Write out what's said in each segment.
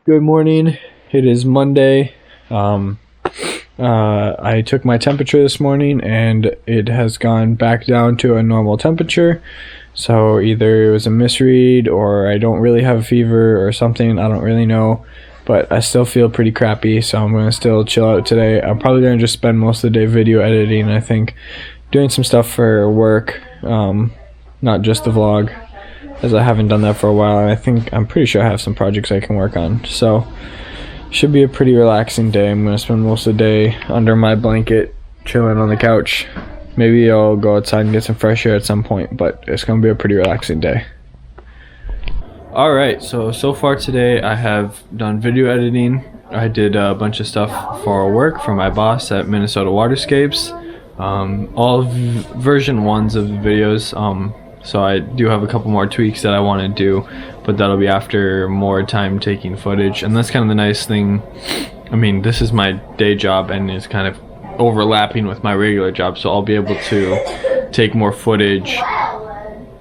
Good morning. It is Monday. I took my temperature this morning and it has gone back down to a normal temperature. So either it was a misread or I don't really have a fever or something. I don't really know. But I still feel pretty crappy, so I'm going to still chill out today. I'm probably going to just spend most of the day video editing, I think. Doing some stuff for work, not just the vlog, as I haven't done that for a while. And I'm pretty sure I have some projects I can work on. So should be a pretty relaxing day. I'm going to spend most of the day under my blanket, chilling on the couch. Maybe I'll go outside and get some fresh air at some point, but it's going to be a pretty relaxing day. Alright, so far today I have done video editing. I did a bunch of stuff for work for my boss at Minnesota Waterscapes. All version 1s of the videos. So I do have a couple more tweaks that I want to do, but that'll be after more time taking footage. And that's kind of the nice thing. I mean, this is my day job and is kind of overlapping with my regular job, so I'll be able to take more footage,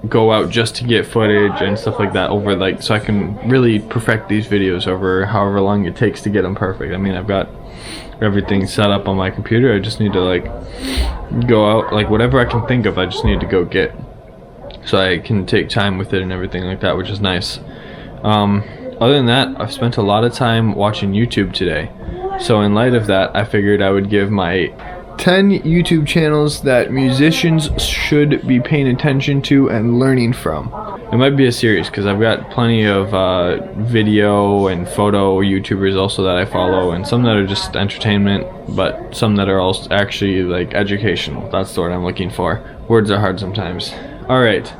go out just to get footage and stuff like that over so I can really perfect these videos over however long it takes to get them perfect. I mean, I've got everything set up on my computer. I just need to go out, whatever I can think of, I just need to go get, so I can take time with it and everything like that, which is nice. Other than that, I've spent a lot of time watching YouTube today. So in light of that, I figured I would give my 10 YouTube channels that musicians should be paying attention to and learning from. It might be a series because I've got plenty of video and photo YouTubers also that I follow, and some that are just entertainment, but some that are also actually educational. That's the word I'm looking for. Words are hard sometimes. Alright,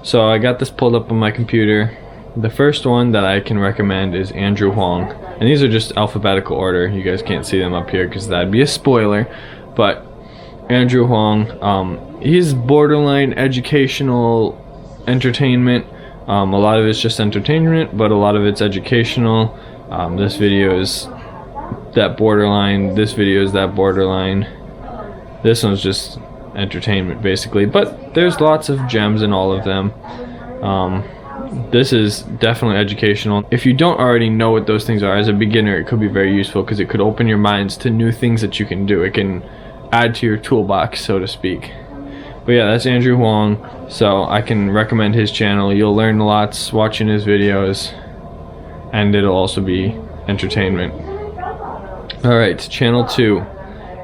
so I got this pulled up on my computer. The first one that I can recommend is Andrew Huang, and these are just alphabetical order. You guys can't see them up here because that'd be a spoiler. But Andrew Huang, he's borderline educational entertainment. A lot of it's just entertainment, but a lot of it's educational. This video is that borderline. This video is that borderline. This one's just entertainment, basically. But there's lots of gems in all of them. This is definitely educational. If you don't already know what those things are, as a beginner, it could be very useful because it could open your minds to new things that you can do. It can add to your toolbox, so to speak. But yeah, that's Andrew Huang, so I can recommend his channel. You'll learn lots watching his videos, and it'll also be entertainment. Alright, channel 2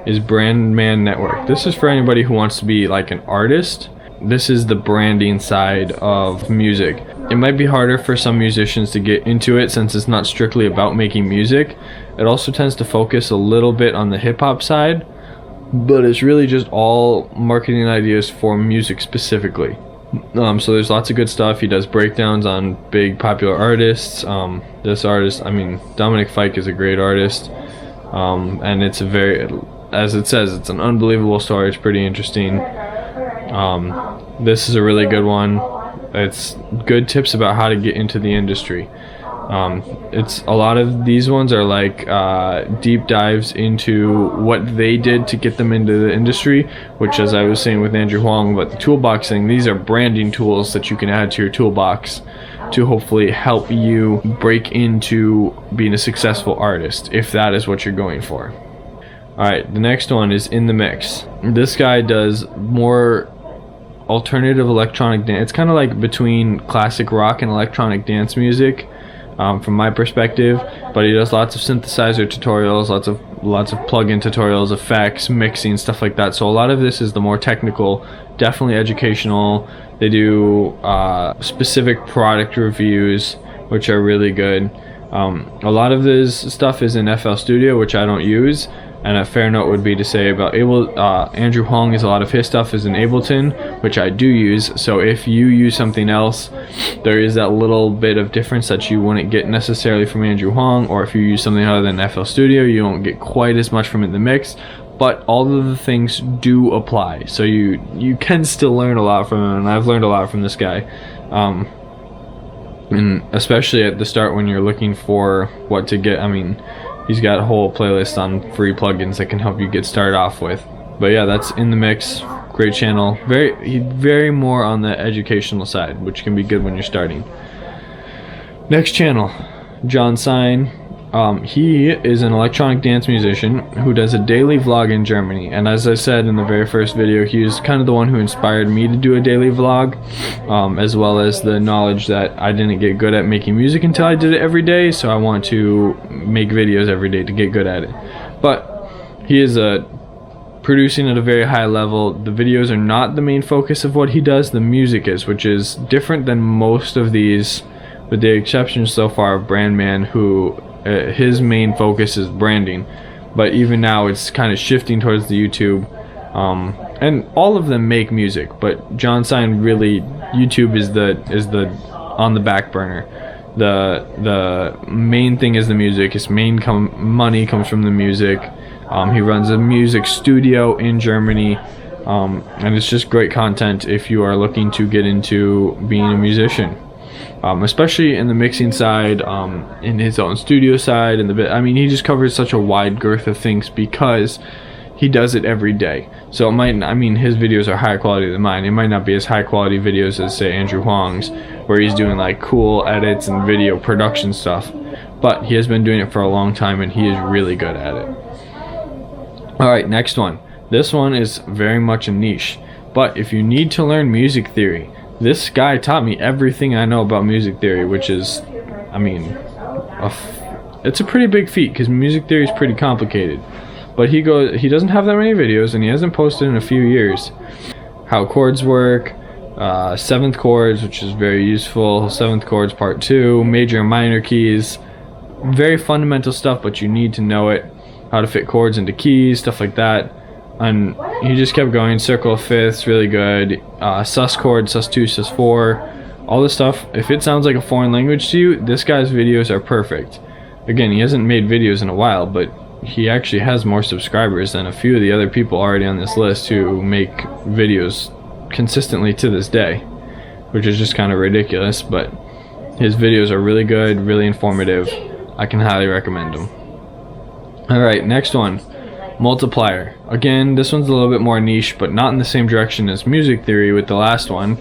is Brandman Network. This is for anybody who wants to be an artist. This is the branding side of music. It might be harder for some musicians to get into it since it's not strictly about making music. It also tends to focus a little bit on the hip-hop side, but it's really just all marketing ideas for music specifically. So there's lots of good stuff. He does breakdowns on big popular artists. This artist, Dominic Fike is a great artist, and it's as it says, it's an unbelievable story. It's pretty interesting. This is a really good one. It's good tips about how to get into the industry. It's a lot of these ones are deep dives into what they did to get them into the industry, which, as I was saying with Andrew Huang about the toolbox thing, these are branding tools that you can add to your toolbox to hopefully help you break into being a successful artist, if that is what you're going for. Alright, the next one is In the Mix. This guy does more alternative electronic dance. It's kind of between classic rock and electronic dance music, from my perspective, but he does lots of synthesizer tutorials, lots of plug-in tutorials, effects, mixing, stuff like that. So a lot of this is the more technical, definitely educational. They do specific product reviews, which are really good. A lot of this stuff is in FL Studio, which I don't use. And a fair note would be to say about Andrew Huang is a lot of his stuff is in Ableton, which I do use. So if you use something else, there is that little bit of difference that you wouldn't get necessarily from Andrew Huang. Or if you use something other than FL Studio, you won't get quite as much from In the Mix. But all of the things do apply, so you can still learn a lot from him, and I've learned a lot from this guy. And especially at the start when you're looking for what to get. He's got a whole playlist on free plugins that can help you get started off with. But yeah, that's In the Mix. Great channel. Very more on the educational side, which can be good when you're starting. Next channel, Jon Sine. He is an electronic dance musician who does a daily vlog in Germany, and as I said in the very first video, he was kind of the one who inspired me to do a daily vlog, as well as the knowledge that I didn't get good at making music until I did it every day, so I want to make videos every day to get good at it. But he is producing at a very high level. The videos are not the main focus of what he does, the music is, which is different than most of these, with the exception so far of Brandman, who his main focus is branding, but even now it's kind of shifting towards the YouTube, and all of them make music, but Jon Sine, really, YouTube is the on the back burner. The main thing is the music. His main money comes from the music. He runs a music studio in Germany, and it's just great content if you are looking to get into being a musician. Especially in the mixing side, in his own studio side, and he just covers such a wide girth of things because he does it every day. So it might, his videos are higher quality than mine. It might not be as high quality videos as, say, Andrew Huang's, where he's doing like cool edits and video production stuff, but he has been doing it for a long time and he is really good at it. Alright, next one. This one is very much a niche, but if you need to learn music theory, this guy taught me everything I know about music theory, which is, it's a pretty big feat because music theory is pretty complicated. But he doesn't have that many videos and he hasn't posted in a few years. How chords work, seventh chords, which is very useful, seventh chords part 2, major and minor keys, very fundamental stuff, but you need to know it, how to fit chords into keys, stuff like that. And he just kept going. Circle of fifths, really good. Sus chord, sus 2, sus 4, all this stuff. If it sounds like a foreign language to you, this guy's videos are perfect. Again, he hasn't made videos in a while, but he actually has more subscribers than a few of the other people already on this list who make videos consistently to this day, which is just kind of ridiculous. But his videos are really good, really informative. I can highly recommend them. Alright, next one. Multiplier. Again, this one's a little bit more niche, but not in the same direction as music theory with the last one.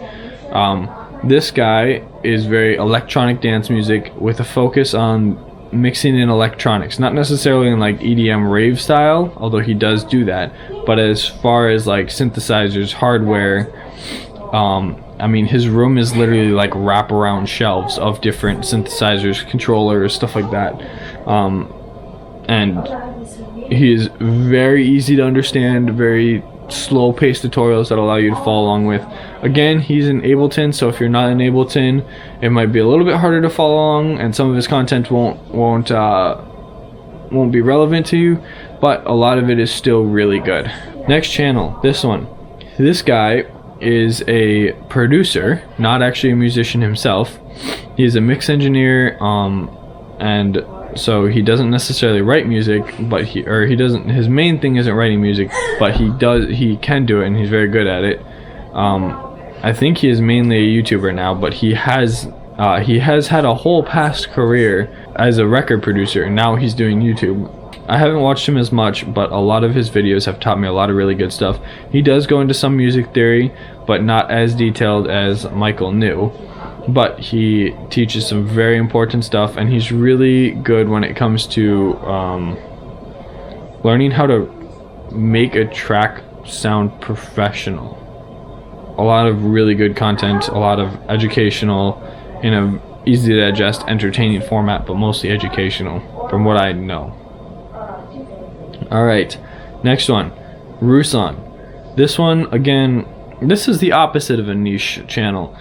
This guy is very electronic dance music with a focus on mixing in electronics, not necessarily in like EDM rave style, although he does do that, but as far as like synthesizers, hardware, his room is literally like wraparound shelves of different synthesizers, controllers, stuff like that, and he is very easy to understand, very slow-paced tutorials that allow you to follow along with. Again, he's in Ableton, so if you're not in Ableton, it might be a little bit harder to follow along, and some of his content won't be relevant to you, but a lot of it is still really good. Next channel, this one. This guy is a producer, not actually a musician himself. He's a mix engineer, and so he doesn't necessarily write music, but his main thing isn't writing music, but he can do it and he's very good at it. I think he is mainly a YouTuber now, but he has had a whole past career as a record producer, and now he's doing YouTube. I haven't watched him as much, but a lot of his videos have taught me a lot of really good stuff. He does go into some music theory, but not as detailed as Michael knew. But he teaches some very important stuff, and he's really good when it comes to learning how to make a track sound professional. A lot of really good content, a lot of educational, in a easy to digest, entertaining format, but mostly educational from what I know. Alright, next one, Ruslan. This one, again, this is the opposite of a niche channel.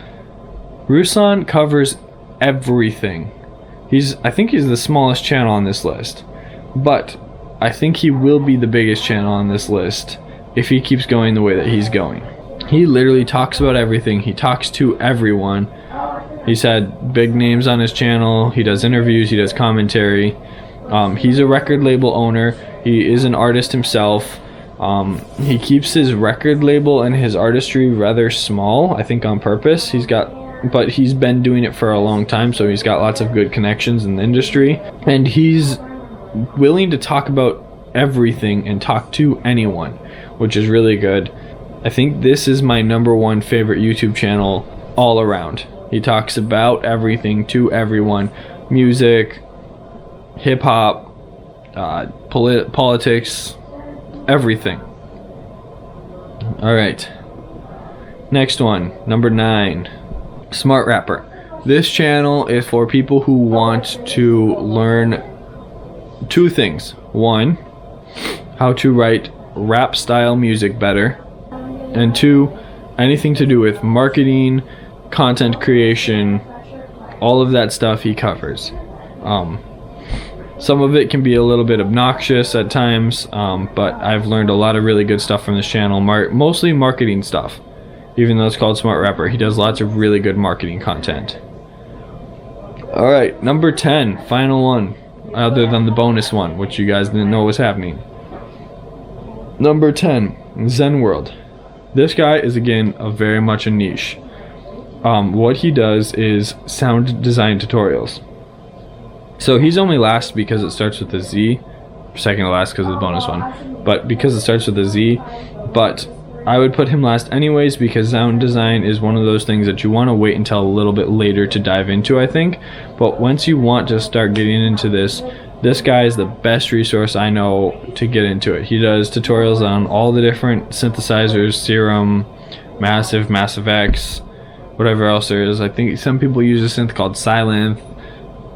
Ruslan covers everything. I think he's the smallest channel on this list, but I think he will be the biggest channel on this list if he keeps going the way that he's going. He literally talks about everything. He talks to everyone. He's had big names on his channel. He does interviews. He does commentary. He's a record label owner. He is an artist himself. He keeps his record label and his artistry rather small, I think on purpose. But he's been doing it for a long time, so he's got lots of good connections in the industry, and he's willing to talk about everything and talk to anyone, which is really good. I think this is my #1 favorite YouTube channel all around. He talks about everything to everyone: music, hip hop, politics, everything. All right. Next one, number 9, Smart Rapper. This channel is for people who want to learn 2 things. 1, how to write rap style music better, and 2, anything to do with marketing, content creation, all of that stuff he covers. Some of it can be a little bit obnoxious at times, but I've learned a lot of really good stuff from this channel, mostly marketing stuff. Even though it's called Smart Rapper, he does lots of really good marketing content. Alright, number 10, final one, other than the bonus one, which you guys didn't know was happening. Number 10, Zen World. This guy is, again, very much a niche. What he does is sound design tutorials. So he's only last because it starts with a Z, second to last because of the bonus one, but because it starts with a Z. But I would put him last anyways, because sound design is one of those things that you want to wait until a little bit later to dive into, I think. But once you want to start getting into this guy is the best resource I know to get into it. He does tutorials on all the different synthesizers, Serum, Massive X, whatever else there is. I think some people use a synth called Silent.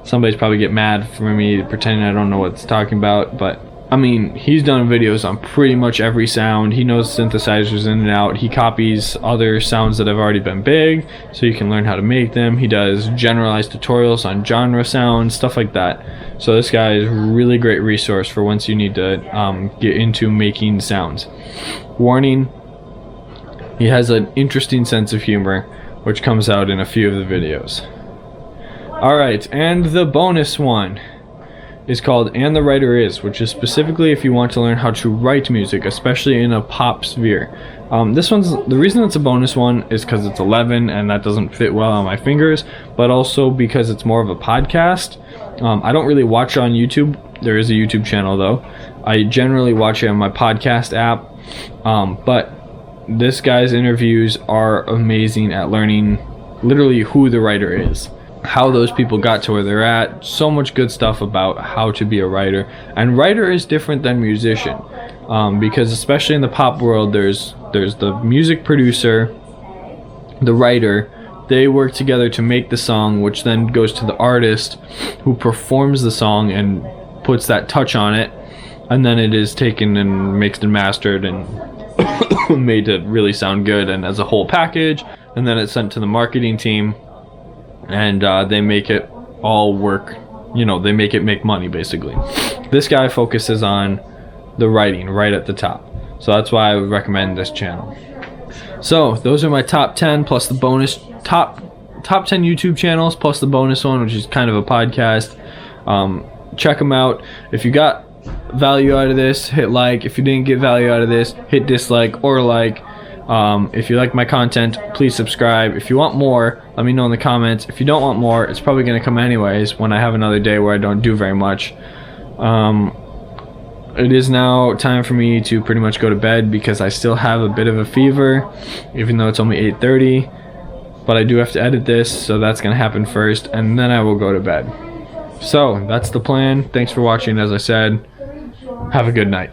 Somebody's probably get mad for me pretending I don't know what it's talking about, but I mean, he's done videos on pretty much every sound. He knows synthesizers in and out. He copies other sounds that have already been big, so you can learn how to make them. He does generalized tutorials on genre sounds, stuff like that. So this guy is a really great resource for once you need to get into making sounds. Warning, he has an interesting sense of humor, which comes out in a few of the videos. Alright, and the bonus one is called And the Writer Is, which is specifically if you want to learn how to write music, especially in a pop sphere. This one's, the reason it's a bonus one is because it's 11 and that doesn't fit well on my fingers, but also because it's more of a podcast. I don't really watch it on YouTube. There is a YouTube channel though. I generally watch it on my podcast app, but this guy's interviews are amazing at learning literally who the writer is, how those people got to where they're at. So much good stuff about how to be a writer. And writer is different than musician, because especially in the pop world, there's the music producer, the writer. They work together to make the song, which then goes to the artist who performs the song and puts that touch on it, and then it is taken and mixed and mastered and made to really sound good and as a whole package, and then it's sent to the marketing team, and they make it all work. You know, they make it make money basically. This guy focuses on the writing right at the top, so that's why I would recommend this channel. So those are my top 10 plus the bonus top 10 YouTube channels plus the bonus one, which is kind of a podcast. Check them out. If you got value out of this, hit like. If you didn't get value out of this, hit dislike or like. If you like my content, please subscribe. If you want more, let me know in the comments. If you don't want more, it's probably going to come anyways when I have another day where I don't do very much. It is now time for me to pretty much go to bed because I still have a bit of a fever, even though it's only 8:30. But I do have to edit this, so that's going to happen first, and then I will go to bed. So that's the plan. Thanks for watching. As I said, have a good night.